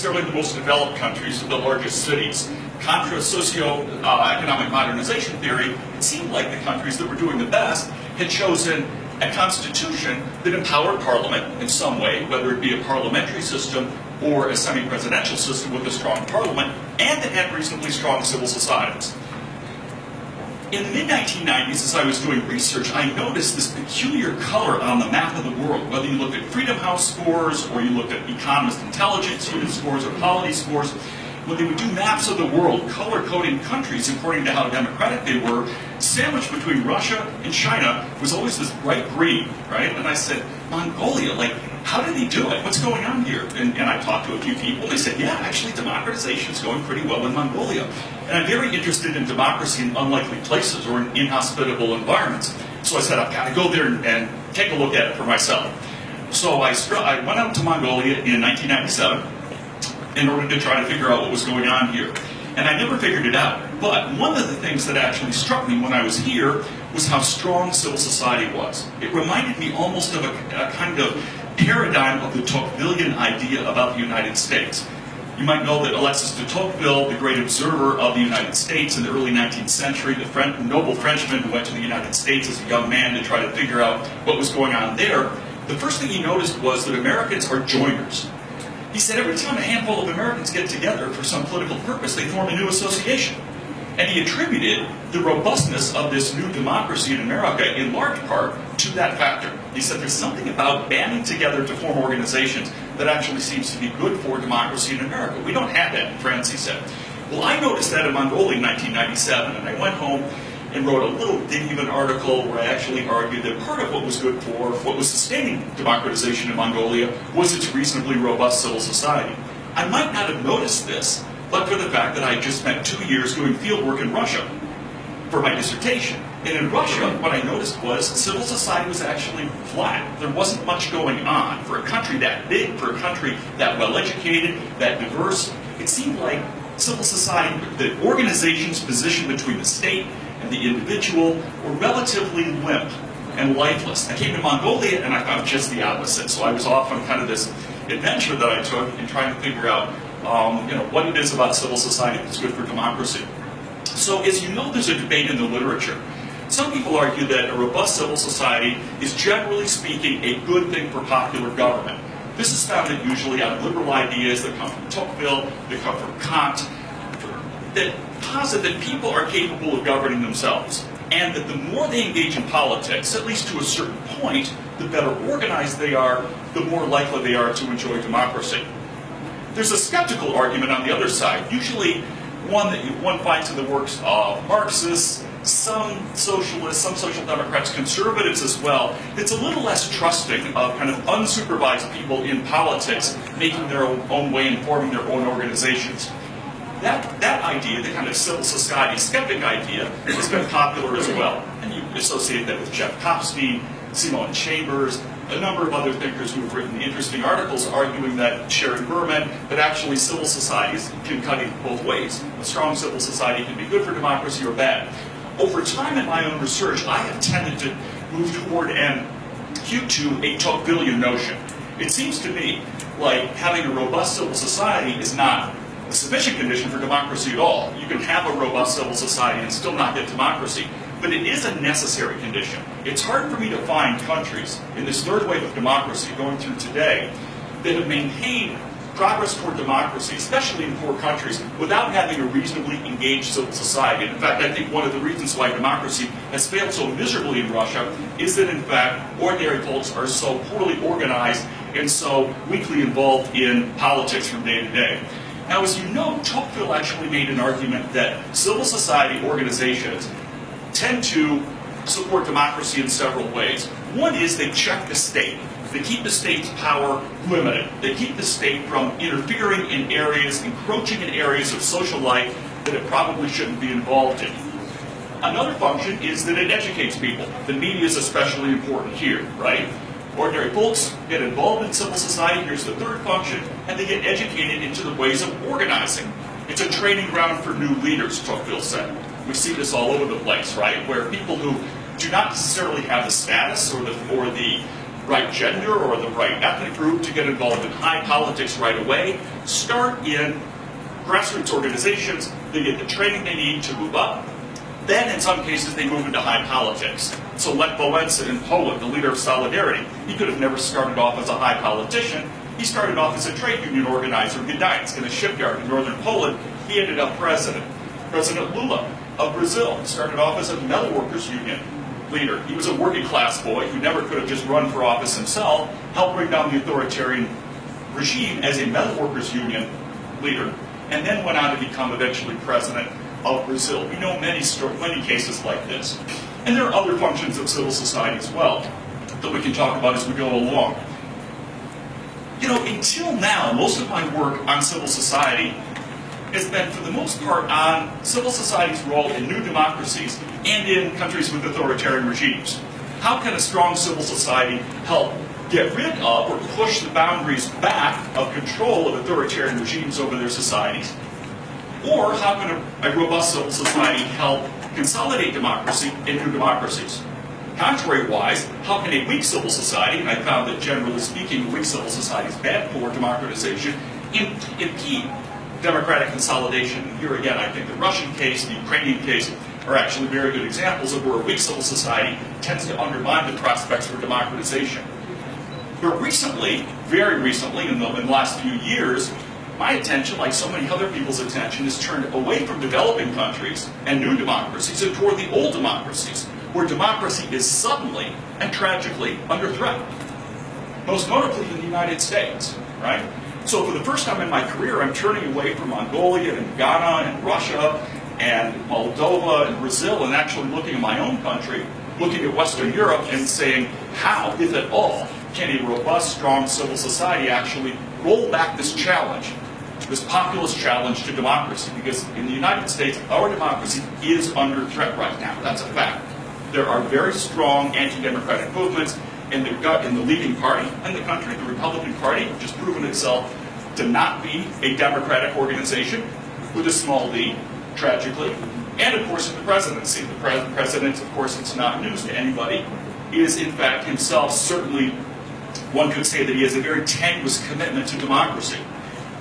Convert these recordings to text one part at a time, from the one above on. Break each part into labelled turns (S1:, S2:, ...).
S1: necessarily the most developed countries or the largest cities. Contra socio-economic modernization theory, it seemed like the countries that were doing the best had chosen a constitution that empowered parliament in some way, whether it be a parliamentary system or a semi-presidential system with a strong parliament, and that had reasonably strong civil societies. In the mid-1990s, as I was doing research, I noticed this peculiar color on the map of the world. Whether you looked at Freedom House scores, or you looked at Economist Intelligence Unit scores, or Polity scores, when they would do maps of the world, color-coding countries according to how democratic they were, sandwiched between Russia and China was always this bright green, right? And I said, Mongolia, like, how did they do it? What's going on here? And I talked to a few people, and they said, yeah, actually democratization is going pretty well in Mongolia. And I'm very interested in democracy in unlikely places or in inhospitable environments. So I said, I've got to go there and take a look at it for myself. So I went out to Mongolia in 1997 in order to try to figure out what was going on here. And I never figured it out. But one of the things that actually struck me when I was here was how strong civil society was. It reminded me almost of a kind of paradigm of the Tocquevillian idea about the United States. You might know that Alexis de Tocqueville, the great observer of the United States in the early 19th century, the noble Frenchman who went to the United States as a young man to try to figure out what was going on there, the first thing he noticed was that Americans are joiners. He said every time a handful of Americans get together for some political purpose, they form a new association. And he attributed the robustness of this new democracy in America in large part to that factor. He said there's something about banding together to form organizations that actually seems to be good for democracy in America. We don't have that in France, he said. Well, I noticed that in Mongolia in 1997, and I went home and wrote a little dig of an article where I actually argued that part of what was good for, what was sustaining democratization in Mongolia, was its reasonably robust civil society. I might not have noticed this, but for the fact that I had just spent 2 years doing field work in Russia for my dissertation. And in Russia, what I noticed was civil society was actually flat. There wasn't much going on. For a country that big, for a country that well-educated, that diverse, it seemed like civil society, the organization's position between the state and the individual were relatively limp and lifeless. I came to Mongolia and I found just the opposite. So I was off on kind of this adventure that I took in trying to figure out what it is about civil society that's good for democracy. So as you know, there's a debate in the literature. Some people argue that a robust civil society is generally speaking a good thing for popular government. This is founded usually on liberal ideas that come from Tocqueville, that come from Kant, that posit that people are capable of governing themselves, and that the more they engage in politics, at least to a certain point, the better organized they are, the more likely they are to enjoy democracy. There's a skeptical argument on the other side, usually one that one finds in the works of Marxists, some socialists, some social democrats, conservatives as well. It's a little less trusting of kind of unsupervised people in politics making their own way and forming their own organizations. That idea, the kind of civil society skeptic idea, has been popular as well. And you associate that with Jeff Kopstein, Simone Chambers, a number of other thinkers who have written interesting articles arguing that, Sharon Berman, that actually civil societies can cut it both ways. A strong civil society can be good for democracy or bad. Over time in my own research, I have tended to move toward and hew to a Tocquevillian notion. It seems to me like having a robust civil society is not a sufficient condition for democracy at all. You can have a robust civil society and still not get democracy, but it is a necessary condition. It's hard for me to find countries in this third wave of democracy going through today that have maintained progress toward democracy, especially in poor countries, without having a reasonably engaged civil society. And in fact, I think one of the reasons why democracy has failed so miserably in Russia is that, in fact, ordinary folks are so poorly organized and so weakly involved in politics from day to day. Now, as you know, Tocqueville actually made an argument that civil society organizations tend to support democracy in several ways. One is they check the state. They keep the state's power limited. They keep the state from interfering in areas, encroaching in areas of social life that it probably shouldn't be involved in. Another function is that it educates people. The media is especially important here, right? Ordinary folks get involved in civil society, here's the third function, and they get educated into the ways of organizing. It's a training ground for new leaders, Tocqueville said. We see this all over the place, right? Where people who do not necessarily have the status or the right gender or the right ethnic group to get involved in high politics right away, start in grassroots organizations, they get the training they need to move up. Then, in some cases, they move into high politics. So Lech Wałęsa in Poland, the leader of Solidarity, he could have never started off as a high politician. He started off as a trade union organizer in Gdańsk, in a shipyard in northern Poland. He ended up president. President Lula of Brazil started off as a metalworkers union leader. He was a working class boy who never could have just run for office himself, helped bring down the authoritarian regime as a metalworkers union leader, and then went on to become eventually president of Brazil. We know many cases like this. And there are other functions of civil society as well that we can talk about as we go along. You know, until now, most of my work on civil society has been, for the most part, on civil society's role in new democracies and in countries with authoritarian regimes. How can a strong civil society help get rid of or push the boundaries back of control of authoritarian regimes over their societies? Or how can a robust civil society help consolidate democracy in new democracies? Contrary-wise, how can a weak civil society, and I found that generally speaking, a weak civil society is bad for democratization, impede democratic consolidation? And here again, I think the Russian case, the Ukrainian case, are actually very good examples of where a weak civil society tends to undermine the prospects for democratization. But recently, very recently, in the last few years, my attention, like so many other people's attention, is turned away from developing countries and new democracies and toward the old democracies, where democracy is suddenly and tragically under threat. Most notably in the United States, right? So for the first time in my career, I'm turning away from Mongolia and Ghana and Russia and Moldova and Brazil and actually looking at my own country, looking at Western Europe and saying, how, if at all, can a robust, strong civil society actually roll back this challenge, this populist challenge to democracy? Because in the United States, our democracy is under threat right now. That's a fact. There are very strong anti-democratic movements in the leading party in the country, the Republican Party, which has proven itself to not be a democratic organization, with a small d, tragically. And of course in the presidency. The president, of course, it's not news to anybody, is in fact himself certainly, one could say that he has a very tenuous commitment to democracy.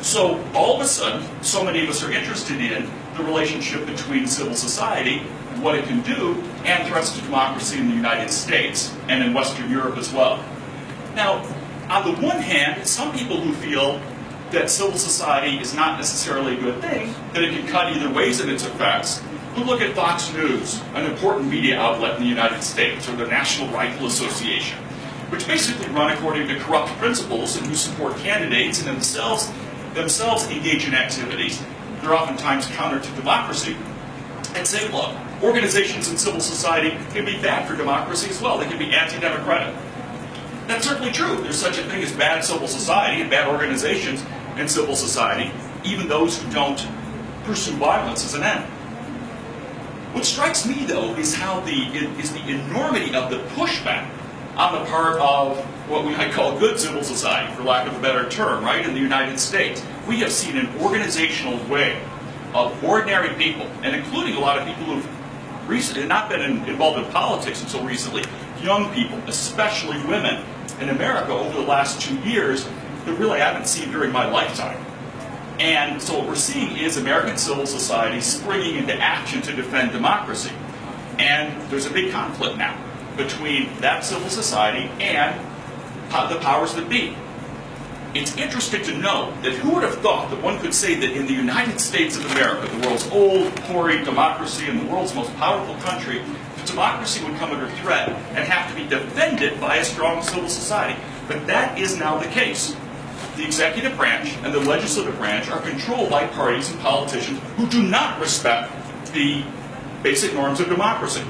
S1: So all of a sudden, so many of us are interested in the relationship between civil society, what it can do, and threats to democracy in the United States and in Western Europe as well. Now, on the one hand, some people who feel that civil society is not necessarily a good thing, that it can cut either ways in its effects, who look at Fox News, an important media outlet in the United States, or the National Rifle Association, which basically run according to corrupt principles and who support candidates and themselves engage in activities that are oftentimes counter to democracy, and say, look, organizations in civil society can be bad for democracy as well. They can be anti-democratic. That's certainly true. There's such a thing as bad civil society and bad organizations in civil society, even those who don't pursue violence as an end. What strikes me, though, is the enormity of the pushback on the part of what we might call good civil society, for lack of a better term, right, in the United States. We have seen an organizational way of ordinary people, and including a lot of people who've recently not been involved in politics until recently, young people, especially women in America over the last 2 years, that really I haven't seen during my lifetime. And so what we're seeing is American civil society springing into action to defend democracy. And there's a big conflict now between that civil society and the powers that be. It's interesting to note that who would have thought that one could say that in the United States of America, the world's old, hoary democracy and the world's most powerful country, that democracy would come under threat and have to be defended by a strong civil society. But that is now the case. The executive branch and the legislative branch are controlled by parties and politicians who do not respect the basic norms of democracy.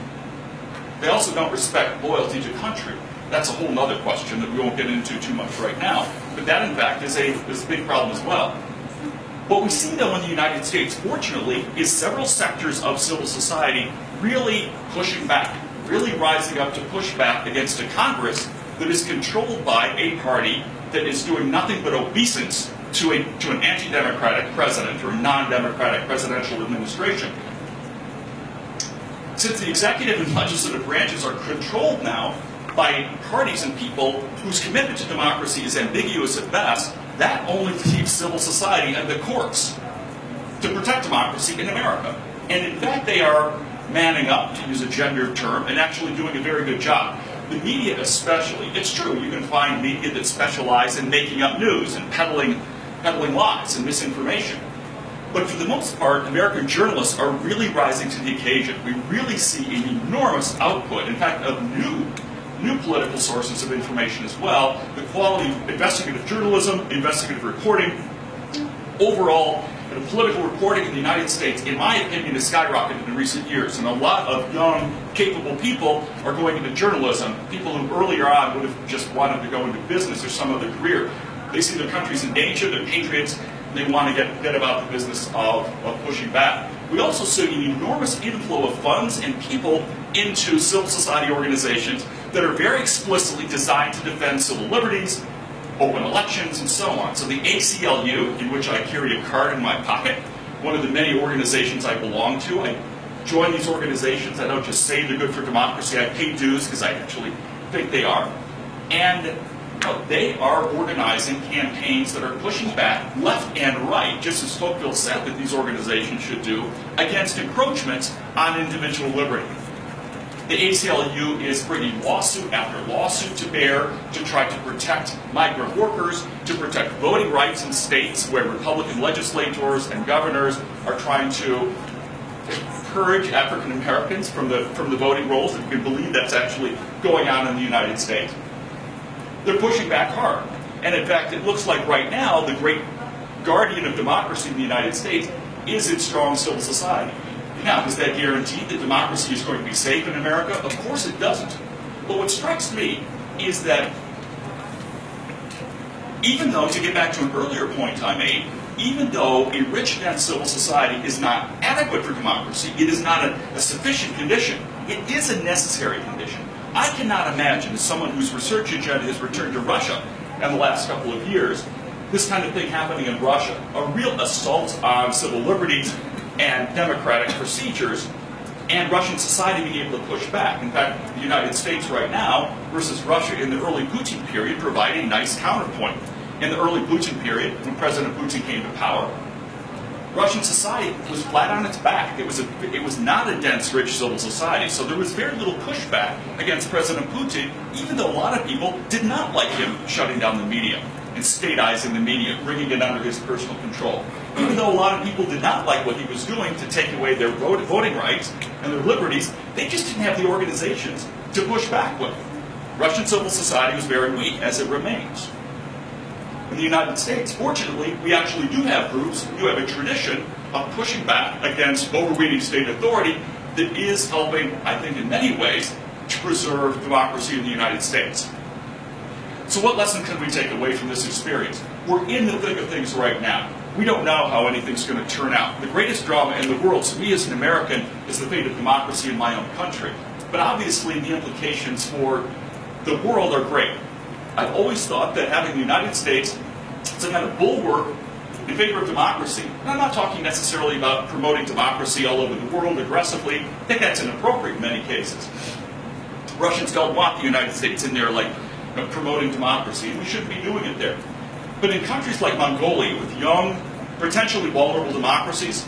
S1: They also don't respect loyalty to country. That's a whole other question that we won't get into too much right now. But that, in fact, is a big problem as well. What we see, though, in the United States, fortunately, is several sectors of civil society really pushing back, really rising up to push back against a Congress that is controlled by a party that is doing nothing but obeisance to an anti-democratic president or non-democratic presidential administration. Since the executive and legislative branches are controlled now by parties and people whose commitment to democracy is ambiguous at best, that only keeps civil society and the courts to protect democracy in America. And in fact, they are manning up, to use a gendered term, and actually doing a very good job. The media especially, it's true, you can find media that specialize in making up news and peddling lies and misinformation. But for the most part, American journalists are really rising to the occasion. We really see an enormous output, in fact, of new political sources of information as well. The quality of investigative journalism, investigative reporting, overall, political reporting in the United States, in my opinion, has skyrocketed in recent years. And a lot of young, capable people are going into journalism, people who earlier on would have just wanted to go into business or some other career. They see their country's in danger, they're patriots, and they want to get about the business of pushing back. We also see an enormous inflow of funds and people into civil society organizations that are very explicitly designed to defend civil liberties, open elections, and so on. So the ACLU, in which I carry a card in my pocket, one of the many organizations I belong to, I join these organizations. I don't just say they're good for democracy, I pay dues because I actually think they are. And they are organizing campaigns that are pushing back left and right, just as Tocqueville said that these organizations should do, against encroachments on individual liberty. The ACLU is bringing lawsuit after lawsuit to bear to try to protect migrant workers, to protect voting rights in states where Republican legislators and governors are trying to purge African Americans from the voting rolls, if you can believe that's actually going on in the United States. They're pushing back hard. And in fact, it looks like right now the great guardian of democracy in the United States is its strong civil society. Now, does that guarantee that democracy is going to be safe in America? Of course it doesn't. But what strikes me is that even though, to get back to an earlier point I made, even though a rich dense civil society is not adequate for democracy, it is not a sufficient condition, it is a necessary condition. I cannot imagine, as someone whose research agenda has returned to Russia in the last couple of years, this kind of thing happening in Russia, a real assault on civil liberties and democratic procedures, and Russian society being able to push back. In fact, the United States right now versus Russia in the early Putin period provide a nice counterpoint. In the early Putin period, when President Putin came to power, Russian society was flat on its back. It was not a dense, rich civil society, so there was very little pushback against President Putin, even though a lot of people did not like him shutting down the media and statizing the media, bringing it under his personal control. Even though a lot of people did not like what he was doing to take away their voting rights and their liberties, they just didn't have the organizations to push back with. Russian civil society was very weak, as it remains. In the United States, fortunately, we actually do have groups, do have a tradition of pushing back against overweening state authority that is helping, I think in many ways, to preserve democracy in the United States. So what lesson can we take away from this experience? We're in the thick of things right now. We don't know how anything's going to turn out. The greatest drama in the world, to me as an American, is the fate of democracy in my own country. But obviously the implications for the world are great. I've always thought that having the United States as a kind of bulwark in favor of democracy, and I'm not talking necessarily about promoting democracy all over the world aggressively, I think that's inappropriate in many cases. Russians don't want the United States in there like promoting democracy, and we shouldn't be doing it there. But in countries like Mongolia, with young, potentially vulnerable democracies,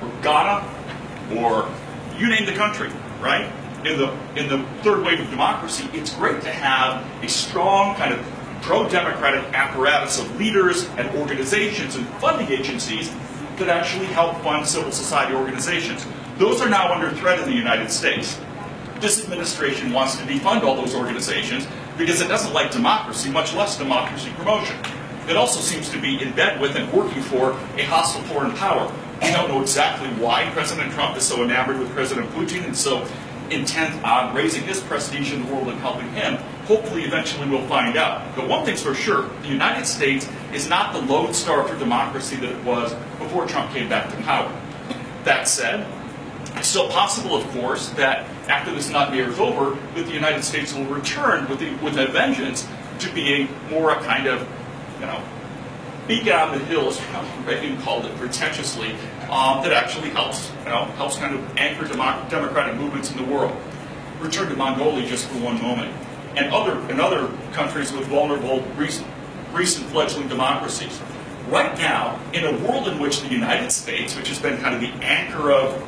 S1: or Ghana, or you name the country, right? In the third wave of democracy, it's great to have a strong kind of pro-democratic apparatus of leaders and organizations and funding agencies that actually help fund civil society organizations. Those are now under threat in the United States. This administration wants to defund all those organizations because it doesn't like democracy, much less democracy promotion. It also seems to be in bed with and working for a hostile foreign power. I don't know exactly why President Trump is so enamored with President Putin and so intent on raising his prestige in the world and helping him. Hopefully, eventually we'll find out. But one thing's for sure, the United States is not the lone star for democracy that it was before Trump came back to power. That said, it's still possible, of course, that after this nightmare is over, that the United States will return with a vengeance to being more a kind of, beacon on the hill, as Reagan called it pretentiously, that actually helps kind of anchor democratic movements in the world. Return to Mongolia just for one moment. and other countries with vulnerable, recent fledgling democracies. Right now, in a world in which the United States, which has been kind of the anchor of,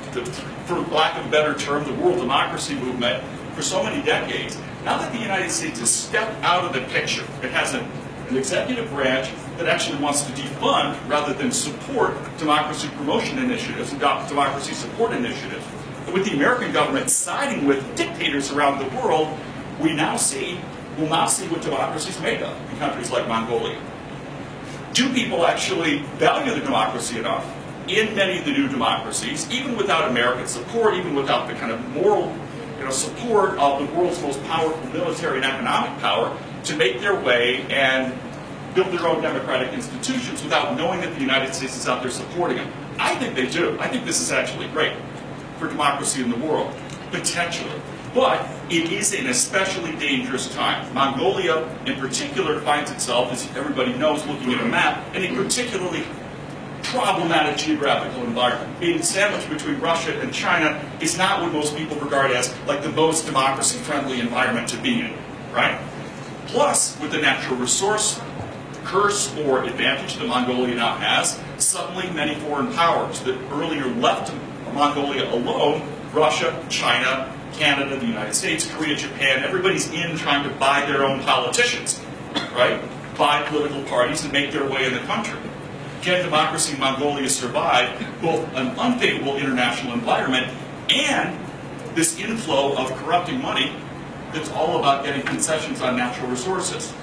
S1: for lack of a better term, the world democracy movement for so many decades, now that the United States has stepped out of the picture, it has an executive branch that actually wants to defund rather than support democracy promotion initiatives and democracy support initiatives. But with the American government siding with dictators around the world, we'll now see what democracy is made of in countries like Mongolia. Do people actually value the democracy enough in many of the new democracies, even without American support, even without the kind of moral support of the world's most powerful military and economic power, to make their way and build their own democratic institutions without knowing that the United States is out there supporting them? I think they do. I think this is actually great for democracy in the world, potentially. But it is an especially dangerous time. Mongolia, in particular, finds itself, as everybody knows, looking at a map, in a particularly problematic geographical environment. Being sandwiched between Russia and China is not what most people regard as like the most democracy-friendly environment to be in, right? Plus, with the natural resource curse or advantage that Mongolia now has, suddenly many foreign powers that earlier left Mongolia alone, Russia, China, Canada, the United States, Korea, Japan, everybody's in trying to buy their own politicians, right? Buy political parties and make their way in the country. Can democracy in Mongolia survive both an unfavorable international environment and this inflow of corrupting money that's all about getting concessions on natural resources?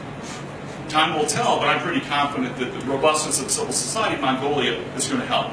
S1: Time will tell, but I'm pretty confident that the robustness of civil society in Mongolia is going to help.